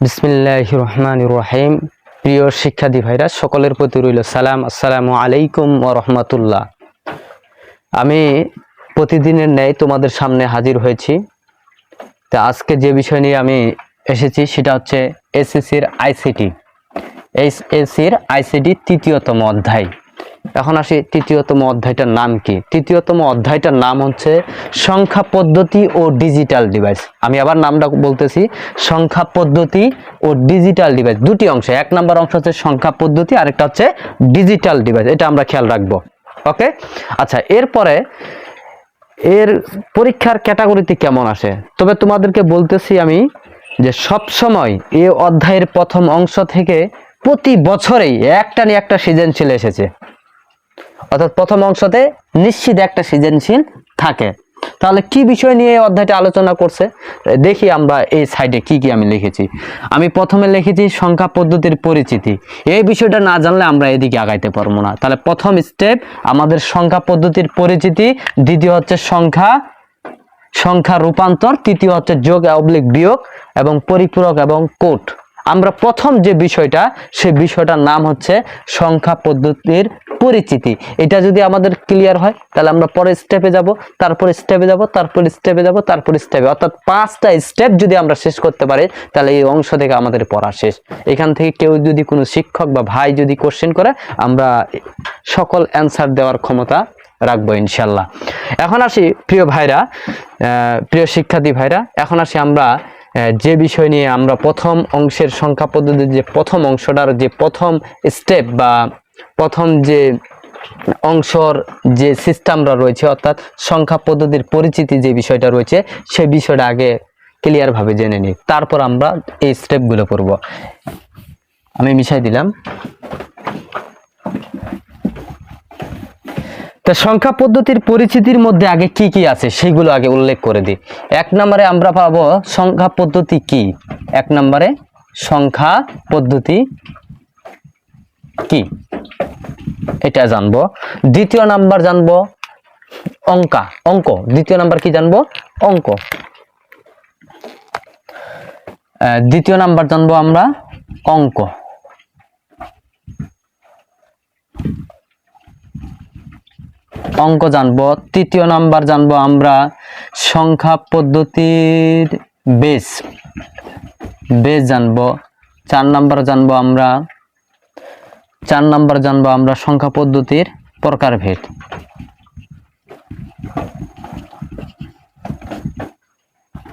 বিসমিল্লাহির রহমানির রহিম। প্রিয় শিক্ষার্থী ভাইরা, সকলের প্রতি রইল সালাম। আসসালামু আলাইকুম ওয়া রাহমাতুল্লাহ। আমি প্রতিদিনের ন্যায় তোমাদের সামনে হাজির হয়েছি। তা আজকে যে বিষয় নিয়ে আমি এসেছি সেটা হচ্ছে এসএসসির আইসিটি তৃতীয়তম অধ্যায়। এখন আসি তৃতীয়তম অধ্যায়টার নাম কি। তৃতীয়তম অধ্যায়টার নাম হচ্ছে সংখ্যা পদ্ধতি ও ডিজিটাল ডিভাইস। আমি আবার নামটা বলতেছি, সংখ্যা পদ্ধতি ও ডিজিটাল ডিভাইস। দুটি অংশ, এক নাম্বার অংশ হচ্ছে সংখ্যা পদ্ধতি, আরেকটা হচ্ছে ডিজিটাল ডিভাইস। এটা আমরা খেয়াল রাখবো। ওকে, আচ্ছা, এরপরে এর পরীক্ষার ক্যাটাগরিতে কেমন আসে, তবে তোমাদেরকে বলতেছি আমি যে সব সময় এই অধ্যায়ের প্রথম অংশ থেকে প্রতি বছরেই একটা নিয়ে একটা সৃজনশীল এসেছে, অর্থাৎ প্রথম অংশতে নিশ্চিত একটা সৃজনশীল থাকে। তাহলে কি বিষয় নিয়ে এই অধ্যায়টা আলোচনা করছে দেখি আমরা এই সাইডে কি কি আমি লিখেছি। আমি প্রথমে লিখেছি সংখ্যা পদ্ধতির পরিচিতি। এই বিষয়টা না জানলে আমরা এদিকে আগাইতে পারবো না। তাহলে প্রথম স্টেপ আমাদের সংখ্যা পদ্ধতির পরিচিতি, দ্বিতীয় হচ্ছে সংখ্যা রূপান্তর, তৃতীয় হচ্ছে যোগ অবলিক বিয়োগ এবং পরিপূরক এবং কোট। আমরা প্রথম যে বিষয়টা, সেই বিষয়টার নাম হচ্ছে সংখ্যা পদ্ধতির পরিচিতি। এটা যদি আমাদের ক্লিয়ার হয় তাহলে আমরা পরের স্টেপে যাব, তারপর স্টেপে যাব, তারপর স্টেপে যাব, তারপর স্টেপে, অর্থাৎ 5টা স্টেপ যদি আমরা শেষ করতে পারি তাহলে এই অংশ থেকে আমাদের পড়া শেষ। এখান থেকে কেউ যদি কোনো শিক্ষক বা ভাই যদি কোশ্চেন করে, আমরা সকল অ্যান্সার দেওয়ার ক্ষমতা রাখবো ইনশাল্লাহ। এখন আসি প্রিয় ভাইরা, প্রিয় শিক্ষার্থী ভাইরা, এখন আসি আমরা যে বিষয় নিয়ে আমরা প্রথম অংশের সংখ্যা পদ্ধতির যে প্রথম অংশটার যে প্রথম স্টেপ বা প্রথম যে অংশর যে সিস্টেমটা রয়েছে, অর্থাৎ সংখ্যা পদ্ধতির পরিচিতি যে বিষয়টা রয়েছে, সেই বিষয়টা আগে ক্লিয়ার ভাবে জেনে নিই, তারপর আমরা এই স্টেপগুলো করব। আমি মিশাই দিলাম। তা সংখ্যা পদ্ধতির পরিচিতির মধ্যে আগে কি কি আছে সেইগুলো আগে উল্লেখ করে দিই। 1 নম্বরে আমরা পাবো সংখ্যা পদ্ধতি কি। 1 নম্বরে সংখ্যা পদ্ধতি কি এটা জানবো। দ্বিতীয় নাম্বার জানবো অঙ্ক। দ্বিতীয় নাম্বার কি জানবো? অঙ্ক। দ্বিতীয় নাম্বার জানবো আমরা অঙ্ক। জানবো। তৃতীয় নাম্বার জানবো আমরা সংখ্যা পদ্ধতির বেস জানবো। 4 নাম্বার জানবো আমরা সংখ্যা পদ্ধতির প্রকারভেদ।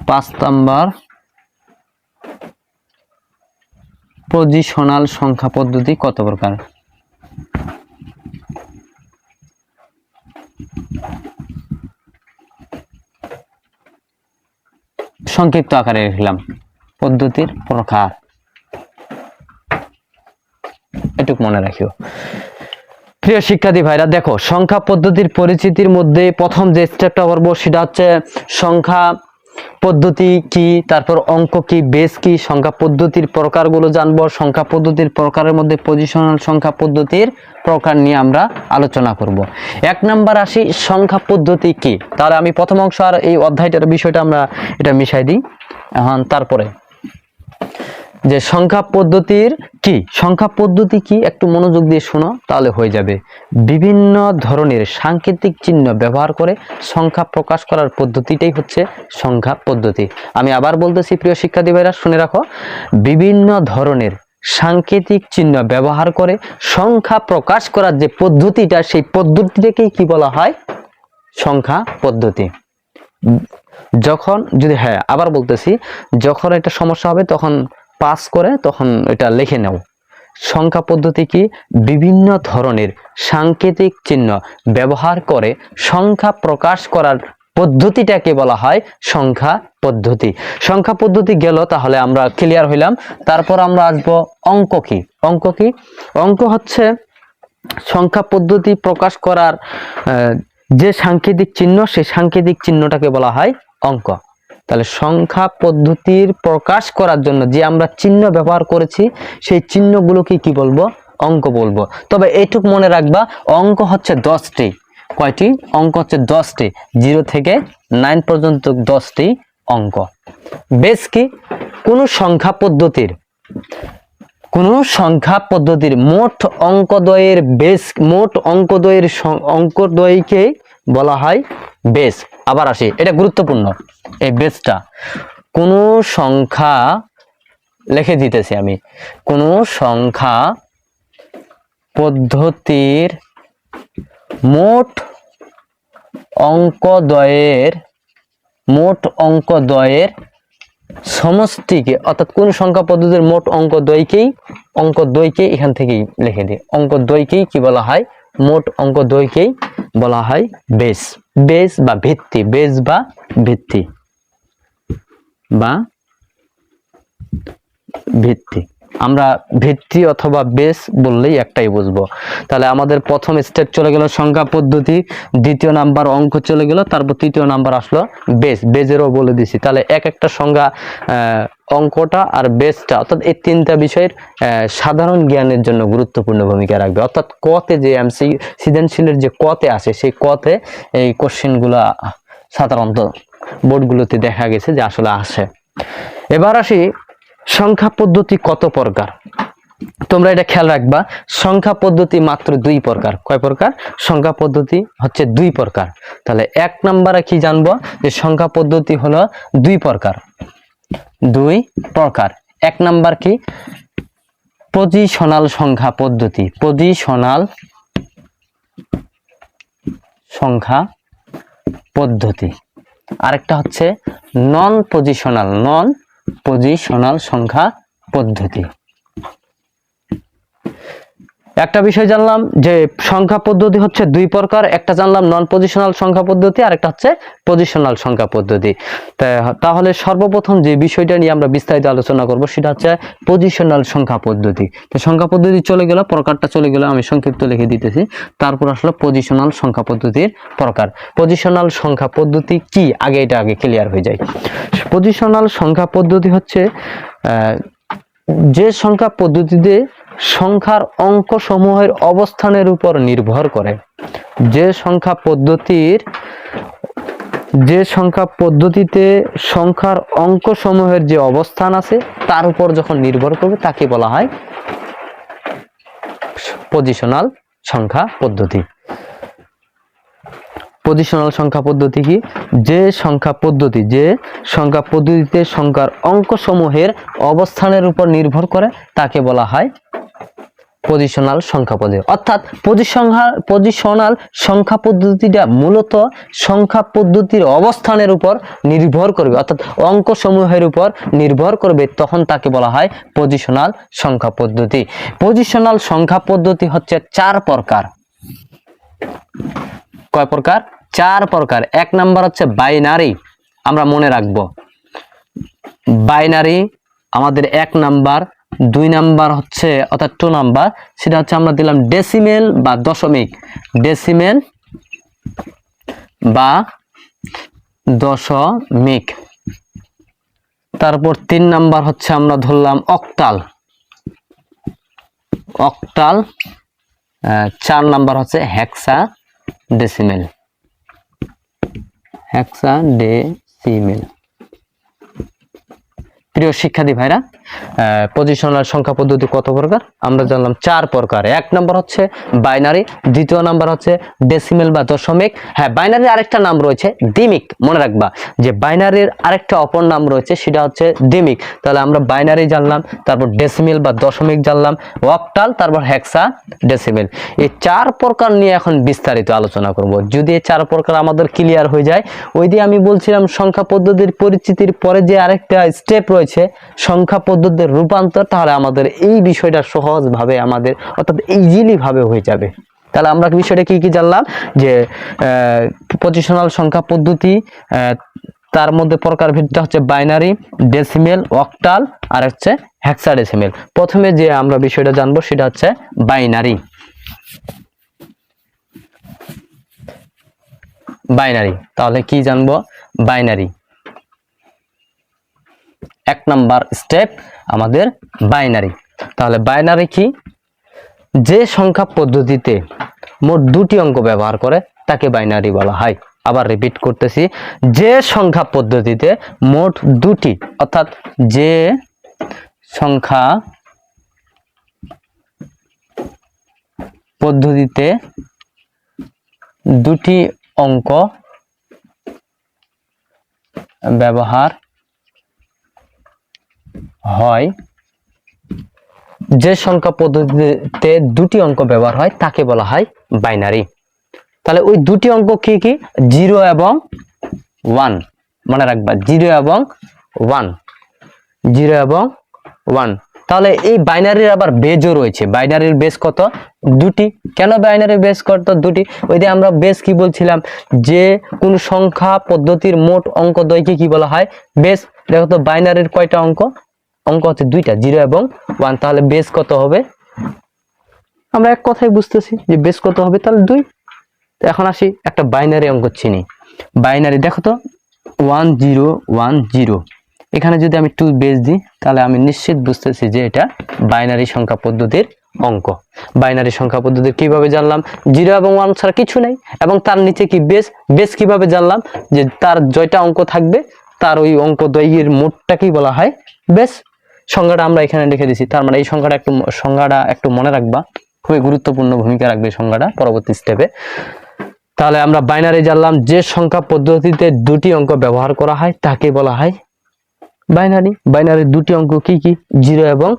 5 নাম্বার পজিশনাল সংখ্যা পদ্ধতি কত প্রকার। সংক্ষিপ্ত আকারে লিখলাম পদ্ধতির প্রকার, এটুকু মনে রাখিও। প্রিয় শিক্ষার্থী ভাইরা, দেখো সংখ্যা পদ্ধতির পরিচিতির মধ্যে প্রথম যে স্টেপটা করব সেটা হচ্ছে সংখ্যা পদ্ধতি কি, তারপর অঙ্ক কি, বেস কি, সংখ্যা পদ্ধতির প্রকারগুলো জানবো। সংখ্যা পদ্ধতির প্রকারের মধ্যে পজিশনাল সংখ্যা পদ্ধতির প্রকার নিয়ে আমরা আলোচনা করব। 1 নাম্বার আসি সংখ্যা পদ্ধতি কি। তাহলে আমি প্রথম অংশ আর এই অধ্যায়টার বিষয়টা আমরা এটা মিশাই দিই। এখন তারপরে যে সংখ্যা পদ্ধতির কি, সংখ্যা পদ্ধতি কি একটু মনোযোগ দিয়ে শোনো তাহলে হয়ে যাবে। বিভিন্ন ধরনের সাংকেতিক চিহ্ন ব্যবহার করে সংখ্যা প্রকাশ করার পদ্ধতিটাই হচ্ছে সংখ্যা পদ্ধতি। আমি আবার বলতেছি প্রিয় শিক্ষার্থী ভাইরা, শুনে রাখো। বিভিন্ন ধরনের সাংকেতিক চিহ্ন ব্যবহার করে সংখ্যা প্রকাশ করার যে পদ্ধতিটা, সেই পদ্ধতিটাকেই কি বলা হয়? সংখ্যা পদ্ধতি। যখন যদি আবার বলতেছি, যখন একটা সমস্যা হবে তখন পাস করে তখন এটা লিখে নাও। সংখ্যা পদ্ধতি কি? বিভিন্ন ধরনের সাংকেতিক চিহ্ন ব্যবহার করে সংখ্যা প্রকাশ করার পদ্ধতিটাকে বলা হয় সংখ্যা পদ্ধতি। সংখ্যা পদ্ধতি গেল, তাহলে আমরা ক্লিয়ার হইলাম। তারপর আমরা আসবো অঙ্ক কি। অঙ্ক হচ্ছে সংখ্যা পদ্ধতি প্রকাশ করার যে সাংকেতিক চিহ্ন, সেই সাংকেতিক চিহ্নটাকে বলা হয় অঙ্ক। তাহলে সংখ্যা পদ্ধতির প্রকাশ করার জন্য যে আমরা চিহ্ন ব্যবহার করেছি, সেই চিহ্নগুলোকে কি বলবো? অঙ্ক বলবো। তবে এইটুক মনে রাখবা, অঙ্ক হচ্ছে 10টি। কয়টি? অঙ্ক হচ্ছে 10টি। 0 থেকে 9 পর্যন্ত 10টি অঙ্ক। বেস কি? কোন সংখ্যা পদ্ধতির মোট অঙ্কদ্বয়কে বলা হয় বেস। আবার আসি, এটা গুরুত্বপূর্ণ, এই বেসটা কোন সংখ্যা, লিখে দিতেছি আমি, কোন সংখ্যা পদ্ধতির মোট অঙ্কদ্বয়ের সমষ্টিকে, অর্থাৎ কোন সংখ্যা পদ্ধতির মোট অঙ্কদ্বয়কেই এখান থেকেই লিখে দিই, অঙ্কদ্বয়কেই কি বলা হয়, মোট অঙ্কদ্বয়কেই বলা হয় বেস। বেস বা ভিত্তি, বেস বা ভিত্তি বা ভিত্তি, আমরা ভিত্তি অথবা বেস বললেই একটাই বুঝবো। তাহলে আমাদের প্রথম স্টেপ চলে গেল সংখ্যা পদ্ধতি, দ্বিতীয় নাম্বার অঙ্ক চলে গেল, তারপর তৃতীয় নাম্বার আসলো বেস। বেজেরও বলে দিছি। তাহলে এক একটা সংখ্যা, অঙ্কটা আর বেসটা, অর্থাৎ এই তিনটা বিষয়ের সাধারণ জ্ঞানের জন্য গুরুত্বপূর্ণ ভূমিকা রাখবে। অর্থাৎ কতে যে সৃজনশীলের যে কতে আসে, সেই কতে এই কোশ্চেনগুলো সাধারণত বোর্ডগুলোতে দেখা গেছে যে আসলে আসে। এবার আসি, সংখ্যা পদ্ধতি কত প্রকার? তোমরা এটা খেয়াল রাখবা, সংখ্যা পদ্ধতি মাত্র দুই প্রকার। কয় প্রকার? সংখ্যা পদ্ধতি হচ্ছে দুই প্রকার। তাহলে এক নম্বরে কি জানবো, যে সংখ্যা পদ্ধতি হলো দুই প্রকার। এক নাম্বার কি? পজিশনাল সংখ্যা পদ্ধতি। পজিশনাল সংখ্যা পদ্ধতি। আরেকটা হচ্ছে নন পজিশনাল সংখ্যা পদ্ধতি। একটা বিষয় জানলাম যে সংখ্যা পদ্ধতি হচ্ছে দুই প্রকার, একটা জানলাম নন পজিশনাল সংখ্যা পদ্ধতি, আর একটা হচ্ছে পজিশনাল সংখ্যা পদ্ধতি। তাহলে সর্বপ্রথম যে বিষয়টা নিয়ে আমরা বিস্তারিত আলোচনা করব সেটা হচ্ছে পজিশনাল সংখ্যা পদ্ধতি। তো সংখ্যা পদ্ধতি চলে গেল, প্রকারটা চলে গেল, আমি সংক্ষিপ্ত লিখে দিতেছি। তারপর আসলে পজিশনাল সংখ্যা পদ্ধতির প্রকার। পজিশনাল সংখ্যা পদ্ধতি কি, আগে ক্লিয়ার হয়ে যায়। পজিশনাল সংখ্যা পদ্ধতি হচ্ছে যে সংখ্যা পদ্ধতিতে সংখ্যার অঙ্ক সমূহের অবস্থানের উপর নির্ভর করে, যে সংখ্যা পদ্ধতিতে সংখ্যার অঙ্ক সমূহের যে অবস্থান আছে তার উপর যখন নির্ভর করবে তাকে বলা হয় পজিশনাল সংখ্যা পদ্ধতি। পজিশনাল সংখ্যা পদ্ধতি কি? যে সংখ্যা পদ্ধতিতে সংখ্যার অঙ্ক সমূহের অবস্থানের উপর নির্ভর করে তাকে বলা হয় পজিশনাল সংখ্যা পদ্ধতি। অর্থাৎ পজিশনাল সংখ্যা পদ্ধতিটা মূলত সংখ্যা পদ্ধতির অবস্থানের উপর নির্ভর করবে, অর্থাৎ অঙ্ক সমূহের উপর নির্ভর করবে, তখন তাকে বলা হয় পজিশনাল সংখ্যা পদ্ধতি। পজিশনাল সংখ্যা পদ্ধতি হচ্ছে চার প্রকার। কয় প্রকার? চার প্রকার। এক নাম্বার হচ্ছে বাইনারি, আমরা মনে রাখবো বাইনারি আমাদের এক নাম্বার। দুই নাম্বার হচ্ছে, অর্থাৎ 2 নাম্বার, সেটা হচ্ছে আমরা দিলাম ডেসিমেল বা দশমিক, ডেসিমেল বা দশমিক। তারপর 3 নাম্বার হচ্ছে আমরা ধরলাম অক্টাল। 4 নাম্বার হচ্ছে হেক্সাডেসিমেল। প্রিয় শিক্ষার্থী ভাইরা, পজিশনাল সংখ্যা পদ্ধতি কত প্রকার? আমরা জানলাম 4 প্রকার। এক নম্বর হচ্ছে বাইনারি, দ্বিতীয় নাম্বার হচ্ছে ডেসিমেল বা দশমিক। হ্যাঁ, বাইনারির আরেকটা নাম রয়েছে দ্বিমিক, মনে রাখবা যে বাইনারির আরেকটা অপর নাম রয়েছে, সেটা হচ্ছে দ্বিমিক। তাহলে আমরা বাইনারি জানলাম, তারপর ডেসিমেল বা দশমিক জানলাম, অক্টাল, তারপর হেক্সাডেসিমেল। এই 4 প্রকার নিয়ে এখন বিস্তারিত আলোচনা করব। যদি এই 4 প্রকার আমাদের ক্লিয়ার হয়ে যায়, ওই দিয়ে আমি বলছিলাম সংখ্যা পদ্ধতির পরিচিতির পরে যে আরেকটা স্টেপ রয়েছে সংখ্যা পদ্ধতির রূপান্তর, তাহলে আমাদের এই বিষয়টা সহজভাবে আমাদের, অর্থাৎ ইজিলি ভাবে হয়ে যাবে। তাহলে আমরা বিষয়টা কি জানলাম, যে পজিশনাল সংখ্যা পদ্ধতি, তার মধ্যে প্রকারভেদটা হচ্ছে বাইনারি, ডেসিমেল, অক্টাল আর হচ্ছে হেক্সাডেসিমেল। প্রথমে যে আমরা বিষয়টা জানবো সেটা হচ্ছে বাইনারি। তাহলে কি জানবো? বাইনারি। এক নাম্বার স্টেপ আমাদের বাইনারি। তাহলে বাইনারি কি? যে সংখ্যা পদ্ধতিতে মোট 2টি অঙ্ক ব্যবহার করে তাকে বাইনারি বলা হয়। আবার রিপিট করতেছি, যে সংখ্যা পদ্ধতিতে মোট দুটি, অর্থাৎ যে সংখ্যা পদ্ধতিতে দুটি অঙ্ক ব্যবহার হয়, যে সংখ্যা পদ্ধতিতে দুটি অঙ্ক ব্যবহার হয় তাকে বলা হয় বাইনারি। তাহলে ওই দুটি অঙ্ক কি কি? 0 এবং 1, মনে রাখবা 0 এবং 1, 0 এবং 1। তাহলে এই বাইনারির আবার বেজও রয়েছে। বাইনারির বেস কত? দুটি। কেন বাইনারির বেস কত? দুটি। ওই যে আমরা বেস কি বলছিলাম, যে কোন সংখ্যা পদ্ধতির মোট অঙ্ক দ্বয়কে কি বলা হয়? বেস। দেখো তো বাইনারির কয়টা অঙ্ক? অঙ্ক হচ্ছে দুইটা, 0 এবং 1। তাহলে বেস কত হবে? আমরা এক কথায় বুঝতেছি যে বেস কত হবে, তাহলে 2। এখন আসি একটা বাইনারি অঙ্ক চিনি। বাইনারি দেখো তো 1 0 1 0, এখানে যদি আমি 2 বেস দিই তাহলে আমি নিশ্চিত বুঝতেছি যে এটা বাইনারি সংখ্যা পদ্ধতির অঙ্ক। বাইনারি সংখ্যা পদ্ধতি কিভাবে জানলাম? 0 এবং 1 ছাড়া কিছু নাই, এবং তার নিচে কি বেস। বেস কিভাবে জানলাম? যে তার জয়টা অঙ্ক থাকবে তার ওই অঙ্ক দ্বয়ের মোটটাকেই বলা হয় বেস। সংজ্ঞাটা আমরা এখানে লিখে দিছি। তার মানে এই সংজ্ঞাটা একটু মনে রাখবা, খুবই গুরুত্বপূর্ণ ভূমিকা রাখবে সংজ্ঞাটা পরবর্তী স্টেপে। তাহলে আমরা বাইনারি জানলাম, যে সংখ্যা পদ্ধতিতে দুটি অঙ্ক ব্যবহার করা হয় তাকে বলা হয় বাইনারি। বাইনারির দুটি অঙ্ক কি কি? 0 এবং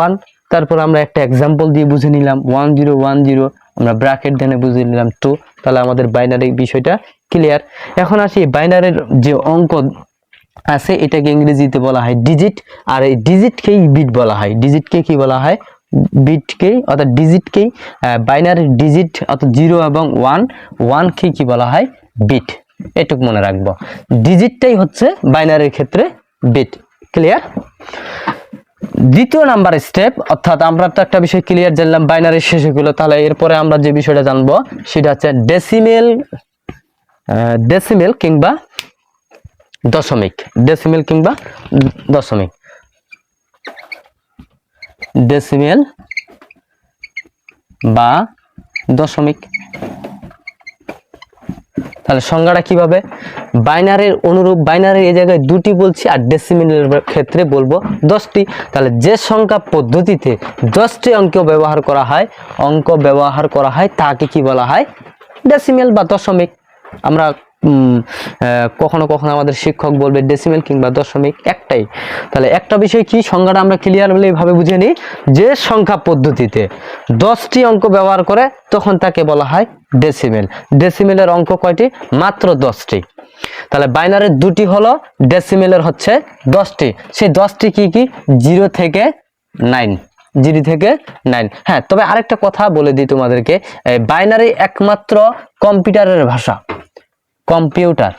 1। তারপর আমরা একটা এক্সাম্পল দিয়ে বুঝে নিলাম 1 0 1 0, আমরা ব্র্যাকেট দিয়ে বুঝে নিলাম 2। তাহলে আমাদের বাইনারি বিষয়টা ক্লিয়ার। এখন আসি বাইনারির যে অঙ্ক আছে এটাকে ইংরেজিতে বলা হয় ডিজিট, আর এই ডিজিটকেই বিট বলা হয়। ডিজিটকে কি বলা হয়? বিটকে, অর্থাৎ ডিজিটকেই বাইনারি ডিজিট, অর্থাৎ 0 এবং 1 কে কি বলা হয়? বিট। এটুকু মনে রাখবো, ডিজিটটাই হচ্ছে বাইনারির ক্ষেত্রে বিট। ক্লিয়ার? দ্বিতীয় নাম্বার স্টেপ, অর্থাৎ আমরা তো একটা বিষয় ক্লিয়ার জানলাম বাইনারি শেষে হলো। তাহলে এরপরে আমরা যে বিষয়টা জানবো সেটা হচ্ছে ডেসিমেল কিংবা দশমিক। ডেসিমেল কিংবা দশমিক। ডেসিমেল বা দশমিক। তাহলে সংজ্ঞাটা কিভাবে? বাইনারির অনুরূপ, বাইনারি এই জায়গায় দুটি বলছি, আর ডেসিমেলের ক্ষেত্রে বলবো 10টি। তাহলে যে সংখ্যা পদ্ধতিতে 10টি অঙ্ক ব্যবহার করা হয় তাকে কি বলা হয়? ডেসিমেল বা দশমিক। আমরা কখনো কখনো আমাদের শিক্ষক বলবে ডেসিমেল কিংবা দশমিক একটাই। তাহলে একটা বিষয় কি, সংজ্ঞাটা আমরা ক্লিয়ারলি ভাবে বুঝে নিই। যে সংখ্যা পদ্ধতিতে 10টি অঙ্ক ব্যবহার করে তখন তাকে বলা হয় ডেসিমেল। ডেসিমেলের অঙ্ক কয়টি? মাত্র 10টি। তাহলে বাইনারির দুটি হলো, ডেসিমেলের হচ্ছে 10টি। সেই 10টি কি কি? 0 থেকে 9। 0 থেকে 9। হ্যাঁ, তবে আরেকটা কথা বলে দিই তোমাদেরকে, বাইনারি একমাত্র কম্পিউটারের ভাষা, কম্পিউটার।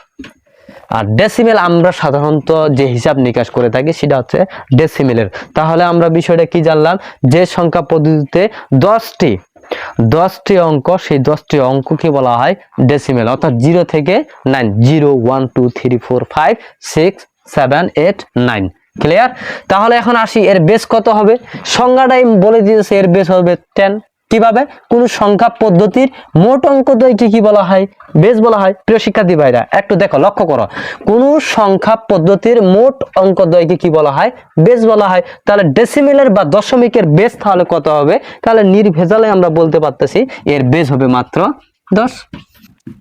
আর ডেসিমেল আমরা সাধারণত যে হিসাব নিকাশ করে থাকি সেটা হচ্ছে ডেসিমেলের। তাহলে আমরা বিষয়টা কি জানলাম? যে সংখ্যা পদ্ধতিতে 10টি অঙ্ক, সেই 10টি অঙ্ককে বলা হয় ডেসিমেল, অর্থাৎ 0 থেকে 9। 0 1 2 3 4 5 6 7 8 9। ক্লিয়ার? তাহলে এখন আসি এর বেস কত হবে। সংজ্ঞাটাই বলে দিয়েছে, এর বেস হবে 10। কিভাবে? কোন সংখ্যা পদ্ধতির মোট অঙ্ক দ্বয়কে কি বলা হয়? বেস বলা হয়। প্রিয় শিক্ষার্থী ভাইরা একটু দেখো, লক্ষ্য করো, কোন সংখ্যা পদ্ধতির মোট অঙ্ক দ্বয়কে কি বলা হয়? বেস বলা হয়। তাহলে ডেসিমেলের বা দশমিকের বেস তাহলে কত হবে? তাহলে নির্ভেজালে আমরা বলতে পারতেছি এর বেস হবে মাত্র 10।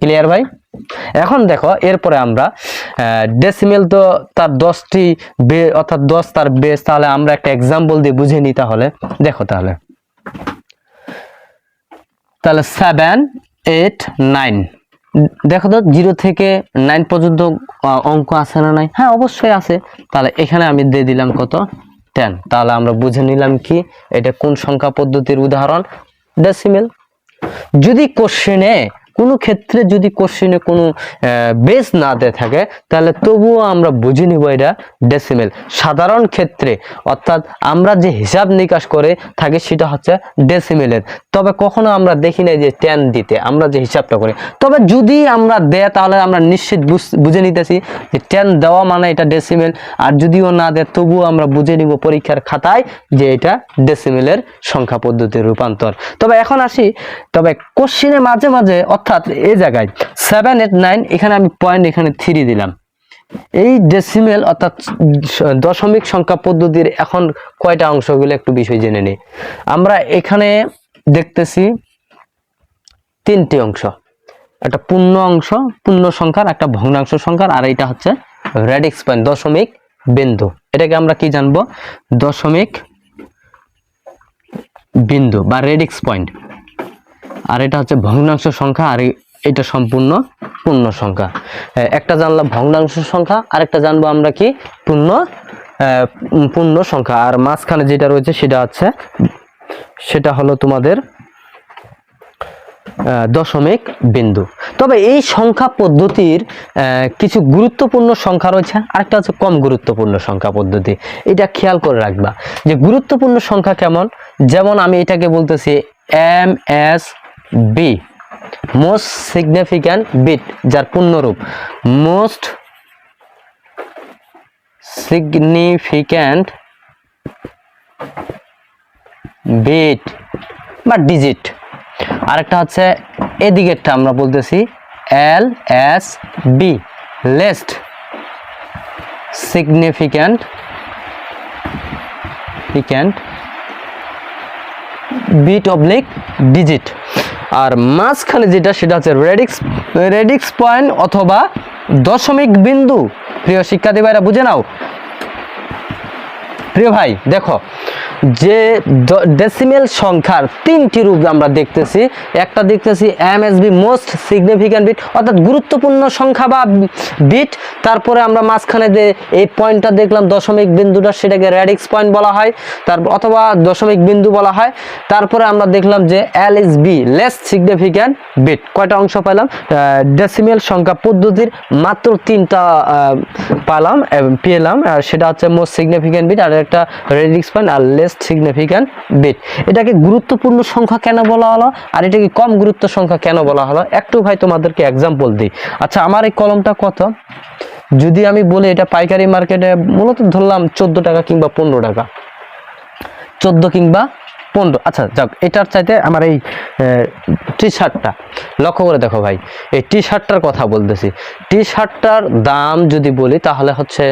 ক্লিয়ার ভাই? এখন দেখো এরপরে আমরা ডেসিমেল তো তার 10টি অর্থাৎ 10 তার বেস। তাহলে আমরা একটা এক্সাম্পল দিয়ে বুঝে নিই। তাহলে দেখো, তাহলে 7 8 9। দেখো তো 0 থেকে 9 পর্যন্ত অঙ্ক আছে না নাই? হ্যাঁ, অবশ্যই আছে। তাহলে এখানে আমি দিয়ে দিলাম কত? 10। তাহলে আমরা বুঝে নিলাম কি এটা কোন সংখ্যা পদ্ধতির উদাহরণ? ডেসিমেল। যদি কোশ্চেনে কোনো ক্ষেত্রে কোনো বেস না দিয়ে থাকে তাহলে তবুও আমরা বুঝে নিব এটা ডেসিমেল। সাধারণ ক্ষেত্রে অর্থাৎ আমরা যে হিসাব নিকাশ করে থাকি সেটা হচ্ছে ডেসিমেলের। তবে কখনো আমরা দেখি নাই যে 10 দিতে, আমরা যে হিসাবটা করি। তবে যদি আমরা দেয় তাহলে আমরা নিশ্চিত বুঝে নিতেছি যে 10 দেওয়া মানে এটা ডেসিমেল, আর যদিও না দেয় তবুও আমরা বুঝে নিব পরীক্ষার খাতায় যে এটা ডেসিমেলের সংখ্যা পদ্ধতির রূপান্তর। তবে এখন আসি, তবে কোশ্চেনে মাঝে মাঝে অর্থাৎ এই জায়গায় 7 8 9 এখানে আমি পয়েন্ট এখানে 3 দিলাম। এই ডেসিমেল অর্থাৎ দশমিক সংখ্যা পদ্ধতির এখন কয়টা অংশগুলো একটু বিষয় জেনে নিই। আমরা এখানে দেখতেছি 3টি অংশ, একটা পূর্ণ অংশ, পূর্ণ সংখ্যার, একটা ভগ্নাংশ সংখ্যার, আর এটা হচ্ছে রেডিক্স পয়েন্ট, দশমিক বিন্দু। এটাকে আমরা কি জানবো? দশমিক বিন্দু বা রেডিক্স পয়েন্ট। আর এটা হচ্ছে ভগ্নাংশ সংখ্যা, আর এটা সম্পূর্ণ পূর্ণ সংখ্যা। একটা জানলাম ভগ্নাংশ সংখ্যা, আরেকটা জানবো আমরা কি পূর্ণ সংখ্যা। আর মাঝখানে যেটা রয়েছে সেটা হলো তোমাদের দশমিক বিন্দু। তবে এই সংখ্যা পদ্ধতির কিছু গুরুত্বপূর্ণ সংখ্যা রয়েছে, আরেকটা হচ্ছে কম গুরুত্বপূর্ণ সংখ্যা পদ্ধতি। এটা খেয়াল করে রাখবা যে গুরুত্বপূর্ণ সংখ্যা কেমন। যেমন আমি এটাকে বলতেছি MSB, মোস্ট সিগনিফিক্যান্ট বিট, যার পূর্ণরূপ মোস্ট সিগনিফিক্যান্ট বিট বা ডিজিট। আরেকটা হচ্ছে এদিকেরটা আমরা বলতেছি LSB, least significant bit oblique digit. আর মাঝখানে যেটা সেটা হচ্ছে রেডিক্স পয়েন্ট অথবা দশমিক বিন্দু। প্রিয় শিক্ষার্থী ভাইরা বুঝে নাও। প্রিয় ভাই দেখো, যে ডেসিমেল সংখ্যার 3টি রূপ আমরা দেখতেছি। একটা দেখতেছি MSB, মোস্ট সিগনিফিক্যান্ট বিট, অর্থাৎ গুরুত্বপূর্ণ সংখ্যা বা বিট। তারপরে আমরা মাঝখানে যে এই পয়েন্টটা দেখলাম দশমিক বিন্দুটা, সেটাকে রেডিক্স পয়েন্ট বলা হয়, তারপর অথবা দশমিক বিন্দু বলা হয়। তারপরে আমরা দেখলাম যে LSB, লেস্ট সিগনিফিক্যান্ট বিট। কয়টা অংশ পেলাম? ডেসিমেল সংখ্যা পদ্ধতির মাত্র 3টা পেলাম। সেটা হচ্ছে মোস্ট সিগনিফিক্যান্ট বিট, আর একটা রেডিক্স পয়েন্ট, আর লেস্ট সিগনিফিক্যান্ট বিট। এটাকে গুরুত্বপূর্ণ সংখ্যা কেন বলা হলো, আর এটাকে কম গুরুত্ব সংখ্যা কেন বলা হলো, একটু ভাই তোমাদেরকে এক্সাম্পল দিই। আচ্ছা, আমার এই কলমটা কত? যদি আমি বলি এটা পাইকারি মার্কেটে মূলত ধরলাম 14 টাকা কিংবা 15 টাকা, 14 কিংবা 15। আচ্ছা যাক, এটার চাইতে আমার এই টি শার্টটা লক্ষ্য করে দেখো ভাই, এই টি শার্টটার কথা বলতেছি। টি শার্টটার দাম যদি বলি তাহলে হচ্ছে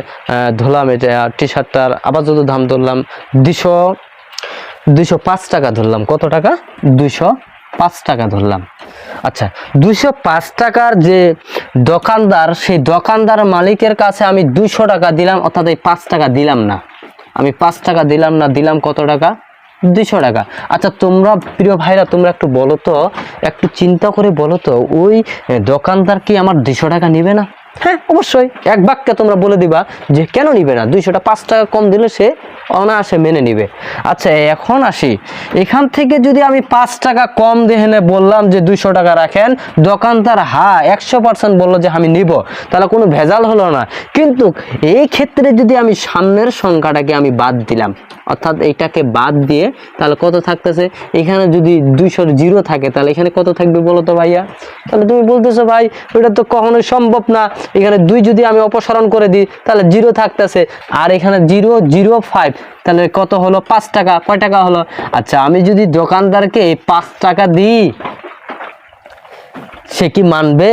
ধরলাম এটা টি শার্টটার আবার যদি দাম ধরলাম 205 টাকা ধরলাম। কত টাকা? 205 টাকা ধরলাম। আচ্ছা, 205 টাকার যে দোকানদার, সেই দোকানদার মালিকের কাছে আমি 200 টাকা দিলাম, অর্থাৎ এই 5 টাকা দিলাম না। আমি 5 টাকা দিলাম না, দিলাম কত টাকা? 200 টাকা। আচ্ছা তোমরা প্রিয় ভাইরা, তোমরা একটু বলো তো, একটু চিন্তা করে বলো তো, ওই দোকানদার কি আমার 200 টাকা নিবে না? হ্যাঁ অবশ্যই, এক বাক্যে তোমরা বলে দিবা যে কেন নিবে না। 200টা 5 টাকা কম দিলে সে অনায়াসে মেনে নিবে। আচ্ছা এখন আসি, এখান থেকে যদি আমি 5 টাকা কম দেহেনে বললাম যে 200 টাকা রাখেন, দোকানদার 100% বললো যে আমি নিব, তাহলে কোনো ভেজাল হলো না। কিন্তু এই ক্ষেত্রে যদি আমি সামনের সংখ্যাটাকে আমি বাদ দিলাম, অর্থাৎ এইটাকে বাদ দিয়ে তাহলে কত থাকতেছে? এখানে যদি 200 জিরো থাকে তাহলে এখানে কত থাকবে বলো তো ভাইয়া? তাহলে তুমি বলতেছো ভাই ওটা তো কখনোই সম্ভব না। এখানে 2 যদি আমি অপসারণ করে দিই তাহলে 0 থাকতেছে, আর এখানে 005, তাহলে কত হলো? 5 টাকা। কয় টাকা হলো? আচ্ছা আমি যদি দোকানদারকে 5 টাকা দিই, সে কি মানবে?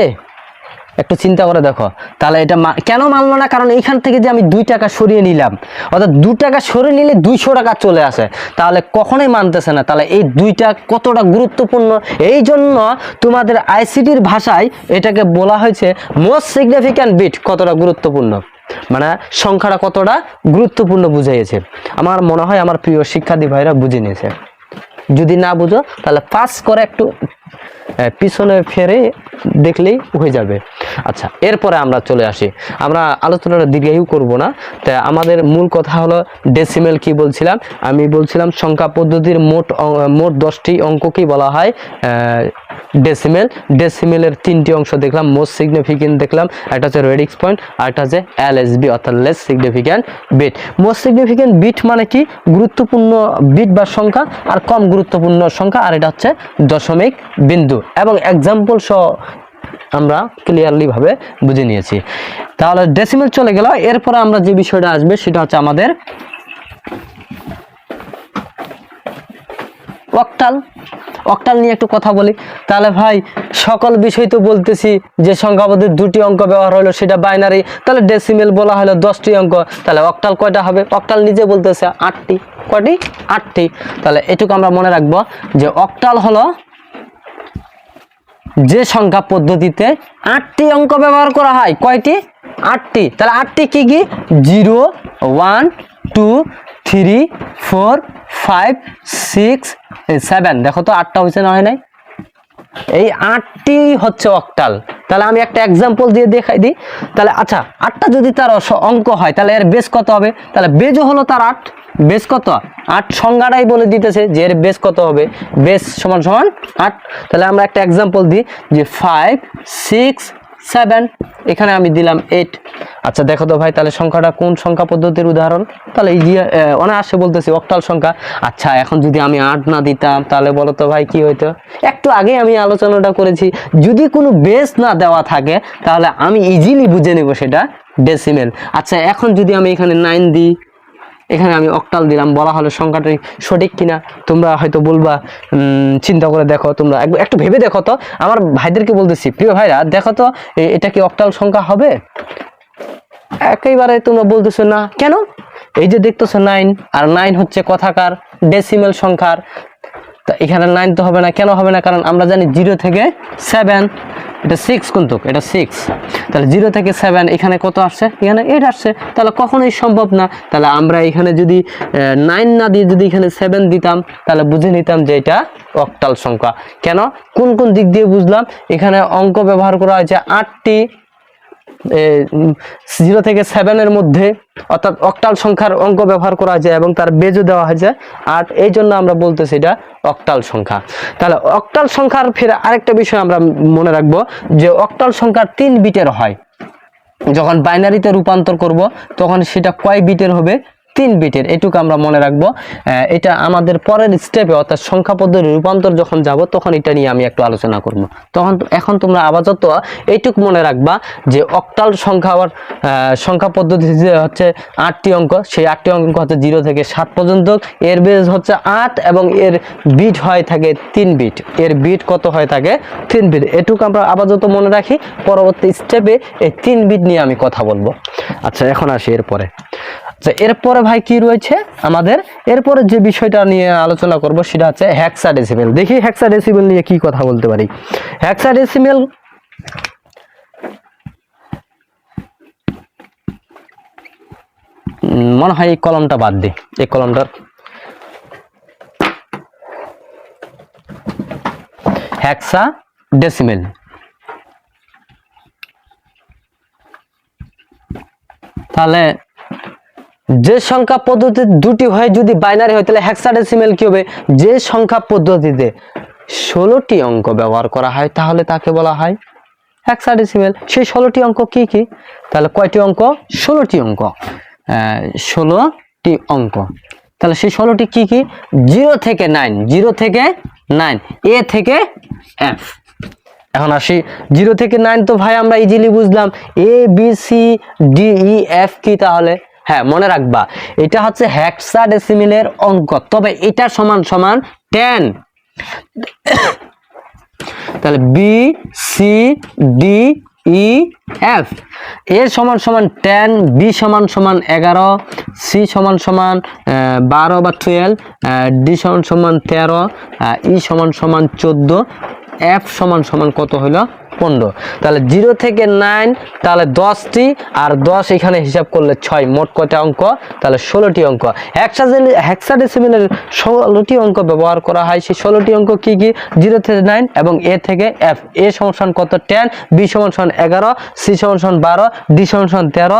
একটু চিন্তা করে দেখো। তাহলে এটা কেন মানলো না? কারণ এইখান থেকে যে আমি 2 টাকা সরিয়ে নিলাম, অর্থাৎ 2 টাকা সরিয়ে নিলে 200 টাকা চলে আসে, তাহলে কখনোই মানতেছে না। তাহলে এই 2টা কতটা গুরুত্বপূর্ণ, এই জন্য তোমাদের আইসিটির ভাষায় এটাকে বলা হয়েছে মোস্ট সিগনিফিক্যান্ট বিট। কতটা গুরুত্বপূর্ণ মানে সংখ্যাটা কতটা গুরুত্বপূর্ণ বুঝাইছে। আমার মনে হয় আমার প্রিয় শিক্ষার্থী ভাইরা বুঝে নিয়েছে। যদি না বুঝো তাহলে পাস করে একটু পিছনে ফেরে দেখলেই হয়ে যাবে। আচ্ছা, এরপরে আমরা চলে আসি, আমরা আলোচনাটা দীর্ঘায়ু করব না। তা আমাদের মূল কথা হলো ডেসিমেল। কি বলছিলাম? আমি বলছিলাম সংখ্যা পদ্ধতির মোট 10টি অঙ্ককেই বলা হয় ডেসিমেল। ডেসিমেলের 3টি অংশ দেখলাম, মোস্ট সিগনিফিকেন্ট দেখলাম, একটা হচ্ছে রেডিক্স পয়েন্ট, আর একটা হচ্ছে এলএসবি অর্থাৎ less significant bit. Most significant bit মানে কি? গুরুত্বপূর্ণ বিট বা সংখ্যা, আর কম গুরুত্বপূর্ণ সংখ্যা, আর এটা হচ্ছে দশমিক বিন্দু, এবং এক্সাম্পল সহ আমরা ক্লিয়ারলি ভাবে বুঝে নিয়েছি। তাহলে ডেসিমেল চলে গেল। এরপরে আমরা যে বিষয়টা আসবে সেটা হচ্ছে আমাদের অক্টাল। অক্টাল নিয়ে একটু কথা বলি। তাহলে ভাই সকল বিষয় তো বলতেছি যে সংখ্যা পদ্ধতির 2টি অঙ্ক ব্যবহার হলো সেটা বাইনারি, তাহলে ডেসিমেল বলা হলো 10টি অঙ্ক, তাহলে অক্টাল কয়টা হবে? অক্টাল নিজে বলতেছে 8টি। কয়টি? 8টি। তাহলে এটুকু আমরা মনে রাখবো যে অক্টাল হলো যে সংখ্যা পদ্ধতিতে 8টি অঙ্ক ব্যবহার করা হয়। কয়টি? 8টি। তাহলে 8টি কি কি? 0 1 2 3 4 5 6 7। দেখো তো 8টা হয়েছে না হয় নাই? এই 8টি হচ্ছে অক্টাল। তাহলে আমি একটা এক্সাম্পল দিয়ে দেখাই দিই। তাহলে আচ্ছা, 8টা যদি তার অঙ্ক হয় তাহলে এর বেস কত হবে? তাহলে বেজও হলো তার 8। বেস কত? 8 সংজ্ঞাটাই বলে দিতেছে যে এর বেস কত হবে। বেস সমান সমান 8। তাহলে আমরা একটা এক্সাম্পল দিই যে 5 6 7, এখানে আমি দিলাম 8। আচ্ছা দেখো তো ভাই, তাহলে সংখ্যাটা কোন সংখ্যা পদ্ধতির উদাহরণ? তাহলে এই যে অনায়াসে বলতেছি অক্টাল সংখ্যা। আচ্ছা, এখন যদি আমি 8 না দিতাম তাহলে বলো তো ভাই কি হইতো? একটু আগে আমি আলোচনাটা করেছি, যদি কোনো বেস না দেওয়া থাকে তাহলে আমি ইজিলি বুঝে নেব সেটা ডেসিমেল। আচ্ছা, এখন যদি আমি এখানে 9 দিই, এখানে আমি অক্টাল দিলাম, বলা হলো সংখ্যাটা সঠিক কিনা? তোমরা হয়তো বলবা চিন্তা করে দেখো, তোমরা একটু ভেবে দেখো তো। আমার ভাইদেরকে বলতেছি, প্রিয় ভাইরা দেখো তো এটা কি অক্টাল সংখ্যা হবে? একেবারে তোমরা বলতেছো না কেন? এই যে দেখতেছো 9, আর 9 হচ্ছে কথাকার ডেসিমেল সংখ্যার। তা এখানে 9 তো হবে না। কেন হবে না? কারণ আমরা জানি 0 থেকে 7, এটা 6 কিন্তু, এটা 6। তাহলে 0 থেকে 7 এখানে কত আসছে? এখানে 8 আসছে। তাহলে কখনোই সম্ভব না। তাহলে আমরা এখানে যদি 9 না দিয়ে যদি এখানে 7 দিতাম তাহলে বুঝে নিতাম যে এটা অক্টাল সংখ্যা। কেন? কোন কোন দিক দিয়ে বুঝলাম? এখানে অঙ্ক ব্যবহার করা হয়েছে 8টি 0 থেকে 7 এর মধ্যে, অর্থাৎ অক্টাল সংখ্যার অঙ্ক ব্যবহার করা হয়েছে এবং তার বেজও দেওয়া হয়েছে 8। এই জন্য আমরা বলতেছি এটা অক্টাল সংখ্যা। তাহলে অক্টাল সংখ্যার ফের আরেকটা বিষয় আমরা মনে রাখবো যে অক্টাল সংখ্যার 3 বিটের হয়। যখন বাইনারিতে রূপান্তর করব তখন সেটা কয় বিটের হবে? 3 বিটের। এটুকু আমরা মনে রাখবো। এটা আমাদের পরের স্টেপে অর্থাৎ সংখ্যা পদ্ধতির রূপান্তর যখন যাব তখন এটা নিয়ে আমি একটু আলোচনা করব। এখন তোমরা আপাতত এইটুকু মনে রাখবা যে অক্টাল সংখ্যা পদ্ধতি হচ্ছে 8টি অঙ্ক। সেই 8টি অঙ্ক হচ্ছে 0 থেকে 7 পর্যন্ত। এর বেস হচ্ছে 8 এবং এর বিট হয় থাকে 3 বিট। এর বিট কত হয় থাকে? 3 বিট। এটুকু আমরা আপাতত মনে রাখি। পরবর্তী স্টেপে এই 3 বিট নিয়ে আমি কথা বলবো। আচ্ছা, এখন আসি এরপরে। আচ্ছা, এরপরে ভাই কি রয়েছে আমাদের? এরপরে যে বিষয়টা নিয়ে আলোচনা করব সেটা হচ্ছে হেক্সাডেসিমেল। দেখি হেক্সাডেসিমেল নিয়ে কি কথা বলতে পারি। হেক্সাডেসিমেল মনে হয় এই কলমটা বাদ দিই, এই কলমটার। হেক্সাডেসিমেল তাহলে যে সংখ্যা পদ্ধতি 2টি হয় যদি বাইনারি হয় তাহলে হেক্সাডেসিমেল কি হবে? যে সংখ্যা পদ্ধতিতে 16টি অঙ্ক ব্যবহার করা হয় তাহলে তাকে বলা হয় হেক্সাডেসিমেল। সেই 16টি অঙ্ক কি কি? তাহলে কয়টি অঙ্ক? 16টি অঙ্ক। 16টি অঙ্ক। তাহলে সেই 16টি কি কি? 0 থেকে 9, 0 থেকে 9, এ থেকে এফ। এখন আসি 0 থেকে 9 তো ভাই আমরা ইজিলি বুঝলাম। A B C D E F কি? তাহলে হ্যাঁ, মনে রাখবা এটা হচ্ছে হেক্সাডেসিমেলের অঙ্ক, তবে এটা সমান সমান 10। তাহলে B C D E F, A সমান সমান 10, বি সমান সমান 11, সি সমান সমান 12 বা 12, ডি সমান সমান 13, ই সমান সমান 14, এফ সমান সমান কত হলো? 15। তাহলে 0 থেকে 9 তাহলে 10টি, আর 10 এখানে হিসাব করলে 6, মোট কয়টা অঙ্ক? তাহলে 16টি অঙ্ক। হেক্সাডেসিমেলের 16টি অঙ্ক ব্যবহার করা হয়। সেই 16টি অঙ্ক কি কি? 0 থেকে 9 এবং এ থেকে এফ। এ সমান কত? 10, বি সমান 11, সি সমান 12, ডি সমান 13,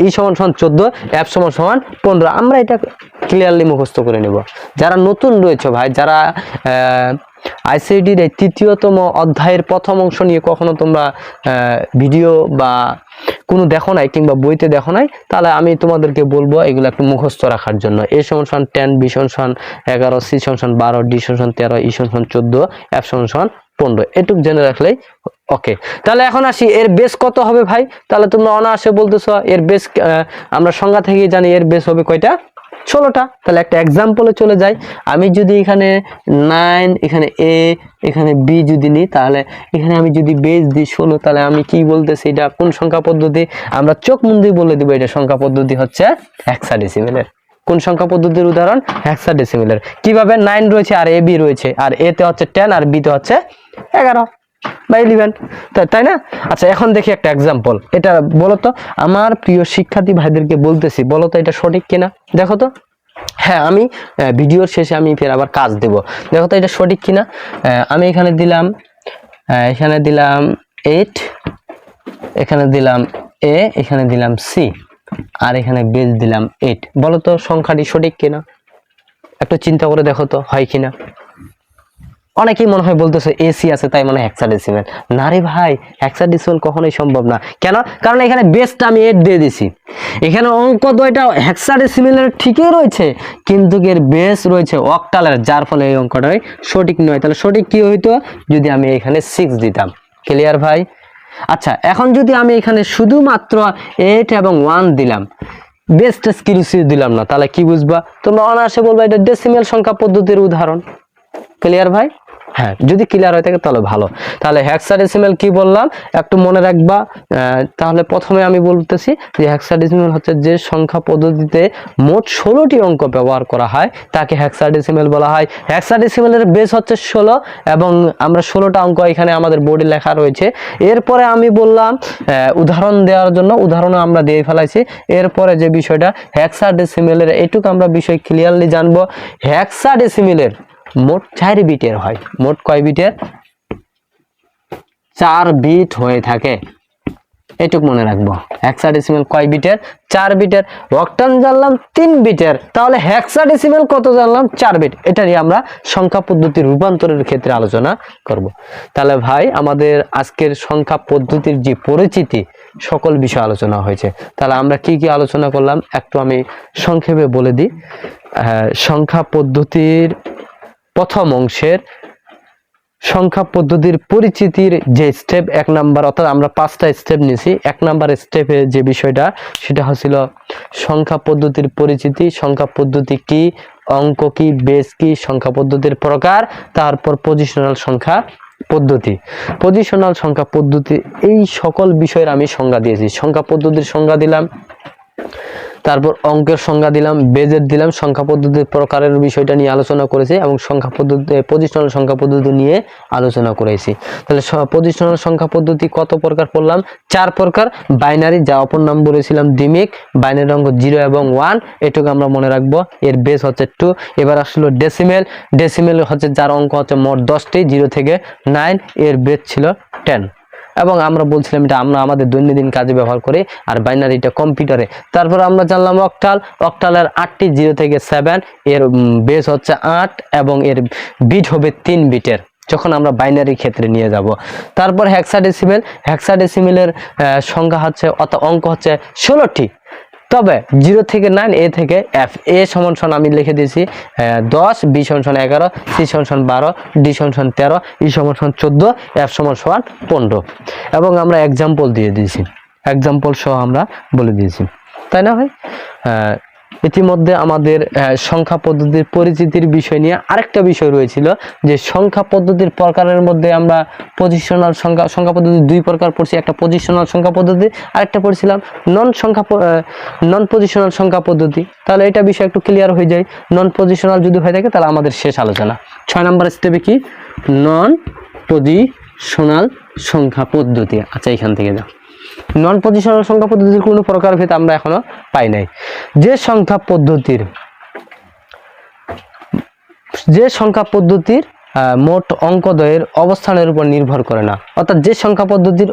ই সমান 14, এফ সমান 15। আমরা এটা ক্লিয়ারলি মুখস্থ করে নেব। যারা নতুন রয়েছে ভাই, যারা আইসিডির এই 3য়তম অধ্যায়ের প্রথম অংশ নিয়ে কখনো তোমরা ভিডিও বা কোনো দেখো নাই কিংবা বইতে দেখো নাই, তাহলে আমি তোমাদেরকে বলবো এগুলো একটু মুখস্থ রাখার জন্য। এ সমান 10, বি সমান 11, সি সমান 12, ডি সমান 13, ই সমান 14, এফ সমান 15। এটুক জেনে রাখলেই ওকে। তাহলে এখন আসি, এর বেস কত হবে ভাই? তাহলে তোমরা অনায়াসে বলতেছো এর বেস, আমরা সংজ্ঞা থেকে জানি এর বেস হবে কয়টা? 16টা। তাহলে একটা এক্সাম্পলে চলে যাই। আমি যদি এখানে 9, এখানে এ, এখানে বি যদি নিই, তাহলে এখানে আমি যদি বেস দিই 16, তাহলে আমি কি বলতেছি? এটা কোন সংখ্যা পদ্ধতি? আমরা চোখ মুন্দি বলে দিব এটা সংখ্যা পদ্ধতি হচ্ছে হেক্সাডেসিমেলের। কোন সংখ্যা পদ্ধতির উদাহরণ? হেক্সাডেসিমেলের। কিভাবে? 9 রয়েছে আর এ বি রয়েছে, আর এ তে হচ্ছে 10 আর বি তে হচ্ছে 11 বা 11, তাই না? আচ্ছা, এখন দেখি একটা এক্সাম্পল। এটা বলো তো, আমার প্রিয় শিক্ষার্থী ভাইদেরকে বলতেছি, বলো তো এটা সঠিক কিনা। দেখো তো। হ্যাঁ, আমি ভিডিওর শেষে আমি ফের আবার কাজ দেব। দেখো তো এটা সঠিক কিনা। আমি এখানে দিলাম 8, এখানে দিলাম এ, এখানে দিলাম সি, আর এখানে বেস দিলাম 8। বলো তো সংখ্যাটি সঠিক কিনা, একটু চিন্তা করে দেখো তো হয় কিনা। অনেকেই মনে হয় বলতেছে এসি আছে তাই মনে হয় হেক্সাডেসিমেল। না রে ভাই, হেক্সাডেসিমেল কখনোই সম্ভব না। কেন? কারণ এখানে বেসটা আমি 8 দিয়ে দিছি। এখানে অঙ্ক দুইটা হেক্সাডেসিমেলের ঠিকই রয়েছে, কিন্তু এর বেস রয়েছে অক্টালের, যার ফলে এই অঙ্কটাই সঠিক নয়। তাহলে সঠিক কি হইতো? যদি আমি এখানে 6 দিতাম। ক্লিয়ার ভাই? আচ্ছা, এখন যদি আমি এখানে শুধুমাত্র 8 এবং 1 দিলাম, বেস টেস কিছু দিলাম না, তাহলে কি বুঝবা? তোমরা অনায়াসে বলবা এটা ডেসিমেল সংখ্যা পদ্ধতির উদাহরণ। ক্লিয়ার ভাই? হ্যাঁ, যদি ক্লিয়ার হয়ে থাকে তাহলে ভালো। তাহলে হেক্সাডেসিমেল কি বললাম একটু মনে রাখবা। তাহলে প্রথমে আমি বলতেছি যে হেক্সাডেসিমেল হচ্ছে যে সংখ্যা পদ্ধতিতে মোট 16টি অঙ্ক ব্যবহার করা হয় তাকে হেক্সাডেসিমেল বলা হয়। হেক্সাডেসিমেলের বেস হচ্ছে 16 এবং আমরা 16টা অঙ্ক এখানে আমাদের বোর্ডে লেখা রয়েছে। এরপরে আমি বললাম উদাহরণ দেওয়ার জন্য, উদাহরণও আমরা দিয়ে ফেলাইছি। এরপরে যে বিষয়টা হেক্সাডেসিমেলের, এটুকু আমরা বিষয় ক্লিয়ারলি জানবো। হেক্সাডেসিমেলের মোট 4 বিটের হয়। মোট কয় বিটের? 4 বিট হয়ে থাকে। এটুক মনে রাখবো। হেক্সাডেসিমেল কয় বিটের? 4 বিটের। অক্টাল জানলাম 3 বিটের, তাহলে হেক্সাডেসিমেল কত জানলাম? 4 বিট। এটারই আমরা সংখ্যা পদ্ধতির রূপান্তরের ক্ষেত্রে আলোচনা করব। তাহলে ভাই, আমাদের আজকের সংখ্যা পদ্ধতির যে পরিচিতি সকল বিষয় আলোচনা হয়েছে। তাহলে আমরা কি কি আলোচনা করলাম একটু আমি সংক্ষেপে বলে দিই। সংখ্যা পদ্ধতির প্রথম অংশের সংখ্যা পদ্ধতির পরিচিতির যে স্টেপ 1 নাম্বার, অর্থাৎ আমরা 5টা স্টেপ নিয়েছি। 1 নাম্বার স্টেপে যে বিষয়টা সেটা হচ্ছিল সংখ্যা পদ্ধতির পরিচিতি, সংখ্যা পদ্ধতি কি, অঙ্ক কি, বেস কি, সংখ্যা পদ্ধতির প্রকার, তারপর পজিশনাল সংখ্যা পদ্ধতি। পজিশনাল সংখ্যা পদ্ধতি এই সকল বিষয়ের আমি সংজ্ঞা দিয়েছি। সংখ্যা পদ্ধতির সংজ্ঞা দিলাম, তারপর অঙ্কের সংজ্ঞা দিলাম, বেজের দিলাম, সংখ্যা পদ্ধতির প্রকারের বিষয়টা নিয়ে আলোচনা করেছি এবং সংখ্যা পদ্ধতি পজিশনাল সংখ্যা পদ্ধতি নিয়ে আলোচনা করেছি। তাহলে পজিশনাল সংখ্যা পদ্ধতি কত প্রকার পড়লাম? 4 প্রকার। বাইনারি, যা অপর নাম বলেছিলাম দ্বিমিক, বাইনারি অঙ্ক 0 এবং 1, এটুকু আমরা মনে রাখবো। এর বেস হচ্ছে 2। এবার আসলো ডেসিমেল। ডেসিমেল হচ্ছে যার অঙ্ক হচ্ছে মোট 10টি, 0 থেকে 9, এর বেস ছিল 10। এবং আমরা বলছিলাম এটা আমরা আমাদের দৈনন্দিন কাজে ব্যবহার করি, আর বাইনারিটা কম্পিউটারে। তারপর আমরা জানলাম অক্টাল। অক্টালের 8টি, 0 থেকে 7, এর বেস হচ্ছে 8 এবং এর বিট হবে 3 বিটের, যখন আমরা বাইনারি ক্ষেত্রে নিয়ে যাব। তারপর হেক্সাডেসিমেল। হেক্সাডেসিমেলের সংখ্যা হচ্ছে অর্থাৎ অঙ্ক হচ্ছে 16টি, তবে 0 থেকে 9, এ থেকে এফ। এ সমান আমি লিখে দিয়েছি 10, বি সমান 11, সি সমান 12, ডি সমান 13, ই সমান 14, এফ সমান 15। এবং আমরা এক্সাম্পল দিয়ে দিয়েছি, এক্সাম্পল সহ আমরা বলে দিয়েছি, তাই না ভাই? ইতিমধ্যে আমাদের সংখ্যা পদ্ধতির পরিচিতির বিষয় নিয়ে আরেকটা বিষয় রয়েছিল, যে সংখ্যা পদ্ধতির প্রকারের মধ্যে আমরা পজিশনাল সংখ্যা পদ্ধতি 2 প্রকার পড়ছি। একটা পজিশনাল সংখ্যা পদ্ধতি, আরেকটা পড়ছিলাম নন পজিশনাল সংখ্যা পদ্ধতি। তাহলে এটা বিষয় একটু ক্লিয়ার হয়ে যায়। নন পজিশনাল যদি হয়ে থাকে তাহলে আমাদের শেষ আলোচনা। 6 নম্বর স্টেপে কি? নন পজিশনাল পজিশনাল সংখ্যা পদ্ধতি। আচ্ছা, এখান থেকে যাও, নন পজিশনাল সংখ্যা পদ্ধতির কোনো প্রকারভেদ আমরা এখনো পাই নাই। যে সংখ্যা পদ্ধতির মোট অঙ্কদ্বয়ের অবস্থানের উপর নির্ভর করে না, অর্থাৎ যে সংখ্যা পদ্ধতির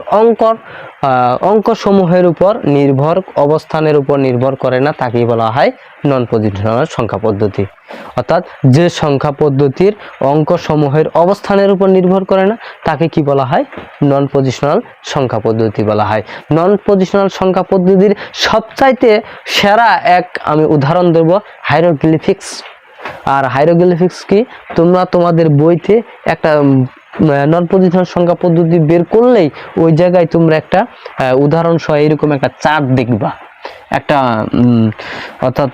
অঙ্ক সমূহের উপর অবস্থানের উপর নির্ভর করে না তাকেই বলা হয় নন পজিশনাল সংখ্যা পদ্ধতি। অর্থাৎ যে সংখ্যা পদ্ধতির অঙ্ক সমূহের অবস্থানের উপর নির্ভর করে না তাকে কি বলা হয়? নন পজিশনাল সংখ্যা পদ্ধতি বলা হয়। নন পজিশনাল সংখ্যা পদ্ধতির সবচাইতে সেরা এক আমি উদাহরণ দেব হাইরোগ্লিফিক্স। আর হাইরোগ্লিফিক্স কি, তোমরা তোমাদের বইতে একটা নন পজিশনাল সংখ্যা পদ্ধতি বের করলেই ওই জায়গায় তোমরা একটা উদাহরণ সহ এরকম একটা চার্ট দেখবা, একটা অর্থাৎ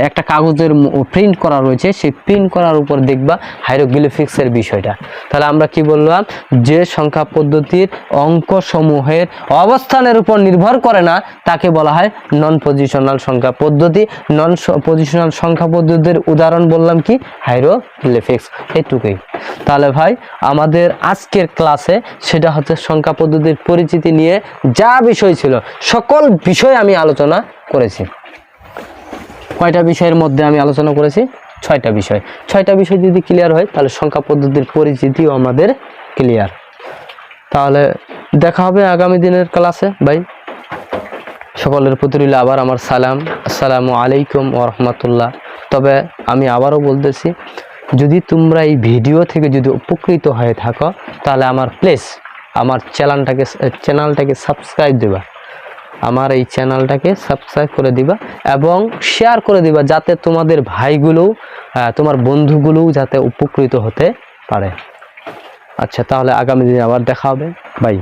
একটা কাগজের প্রিন্ট করা রয়েছে, সেই প্রিন্ট করার উপর দেখবা হাইরোগ্লিফিক্সের বিষয়টা। তাহলে আমরা কি বললাম? যে সংখ্যা পদ্ধতির অঙ্ক সমূহের অবস্থানের উপর নির্ভর করে না তাকে বলা হয় নন পজিশনাল সংখ্যা পদ্ধতি। নন পজিশনাল সংখ্যা পদ্ধতির উদাহরণ বললাম কি? হাইরোগ্লিফিক্স। এইটুকুই। তাহলে ভাই আমাদের আজকের ক্লাসে সেটা হচ্ছে সংখ্যা পদ্ধতির পরিচিতি নিয়ে যা বিষয় ছিল সকল বিষয় আমি আলোচনা করেছি। কয়টা বিষয়ের মধ্যে আমি আলোচনা করেছি? 6টা বিষয়। 6টা বিষয় যদি ক্লিয়ার হয় তাহলে সংখ্যা পদ্ধতির পরিচিতিও আমাদের ক্লিয়ার। তাহলে দেখা হবে আগামী দিনের ক্লাসে ভাই। সকলের প্রতি রইল আবার আমার সালাম, আসসালামু আলাইকুম ওয়া রাহমাতুল্লাহ। তবে আমি আবারও বলতেছি, যদি তোমরা এই ভিডিও থেকে যদি উপকৃত হয়ে থাকো তাহলে আমার প্লিজ আমার চ্যানেলটাকে সাবস্ক্রাইব দিবা, আমার এই চ্যানেলটাকে সাবস্ক্রাইব করে দিবা এবং শেয়ার করে দিবা, যাতে তোমাদের ভাইগুলো তোমার বন্ধুগুলো যাতে উপকৃত হতে পারে। আচ্ছা, তাহলে আগামী দিনে আবার দেখা হবে। বাই।